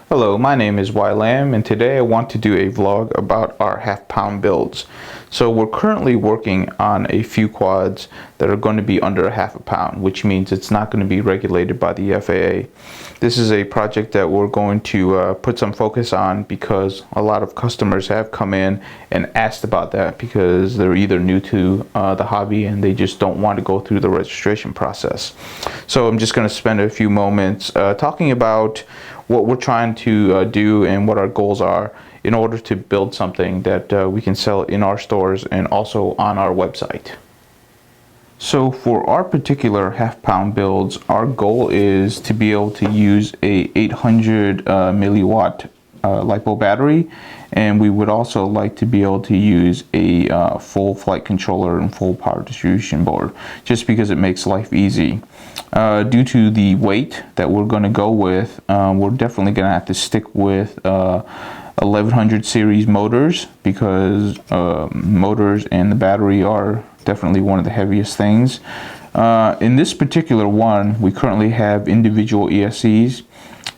Hello, my name is YLam, and today I want to do a vlog about our half-pound builds. So we're currently working on a few quads that are going to be under a half a pound, which means it's not going to be regulated by the FAA. This is a project that we're going to put some focus on because a lot of customers have come in and asked about that because they're either new to the hobby and they just don't want to go through the registration process. So I'm just going to spend a few moments talking about what we're trying to do and what our goals are in order to build something that we can sell in our stores and also on our website. So for our particular half-pound builds, our goal is to be able to use a 800 milliwatt LiPo battery, and we would also like to be able to use a full flight controller and full power distribution board, just because it makes life easy. Due to the weight that we're going to go with, we're definitely going to have to stick with 1100 series motors because motors and the battery are definitely one of the heaviest things. In this particular one, we currently have individual ESCs.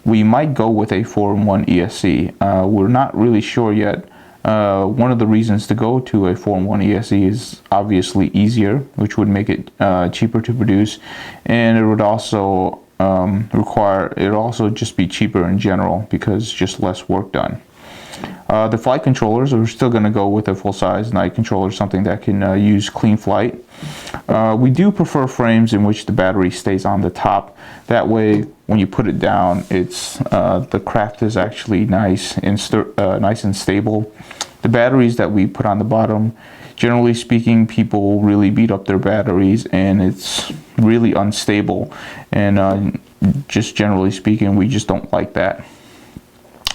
We might go with a 4-in-1 ESC. We're not really sure yet. One of the reasons to go to a 4-in-1 ESC is obviously easier, which would make it cheaper to produce, and it would also just be cheaper in general because just less work done. The flight controllers, we're still going to go with a full-size night controller, something that can use clean flight. We do prefer frames in which the battery stays on the top. That way, when you put it down, the craft is actually nice and stable. The batteries that we put on the bottom, generally speaking, people really beat up their batteries, and it's really unstable. And just generally speaking, we just don't like that.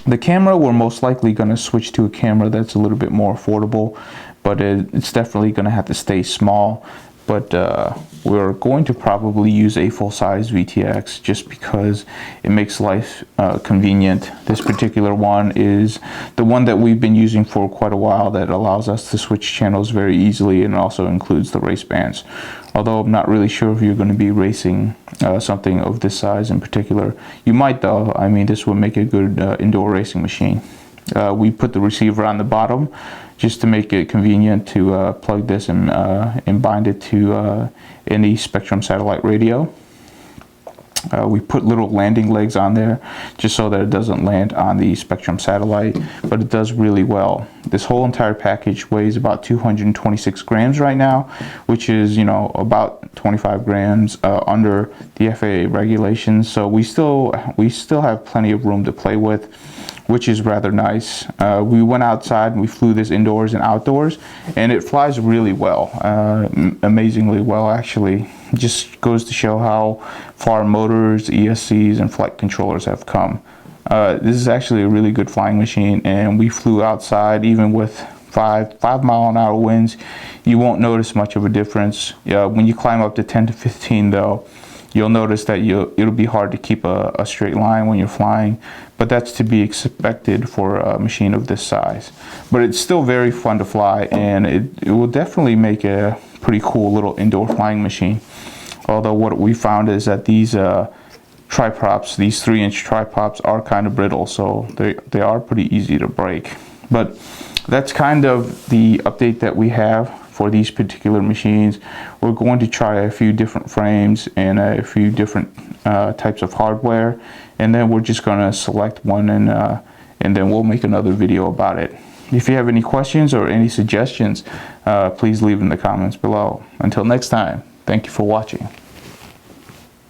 The camera, we're most likely going to switch to a camera that's a little bit more affordable, but it's definitely going to have to stay small. But we're going to probably use a full-size VTX just because it makes life convenient. This particular one is the one that we've been using for quite a while that allows us to switch channels very easily, and also includes the race bands. Although I'm not really sure if you're going to be racing something of this size in particular. You might though. I mean, this would make a good indoor racing machine. We put the receiver on the bottom just to make it convenient to plug this and bind it to any Spectrum satellite radio. We put little landing legs on there just so that it doesn't land on the Spectrum satellite, but it does really well. This whole entire package weighs about 226 grams right now, which is, about 25 grams under the FAA regulations. So we still have plenty of room to play with, which is rather nice. We went outside and we flew this indoors and outdoors, and it flies really well, amazingly well actually. It just goes to show how far motors, ESCs, and flight controllers have come. This is actually a really good flying machine, and we flew outside even with 5-mile-an-hour winds. You won't notice much of a difference. When you climb up to 10 to 15 though, you'll notice that it'll be hard to keep a straight line when you're flying, but that's to be expected for a machine of this size. But it's still very fun to fly, and it will definitely make a pretty cool little indoor flying machine. Although what we found is that these triprops, these 3-inch triprops, are kind of brittle, so they are pretty easy to break. But that's kind of the update that we have for these particular machines. We're going to try a few different frames and a few different types of hardware, and then we're just going to select one, and then we'll make another video about it. If you have any questions or any suggestions, please leave in the comments below. Until next time, thank you for watching.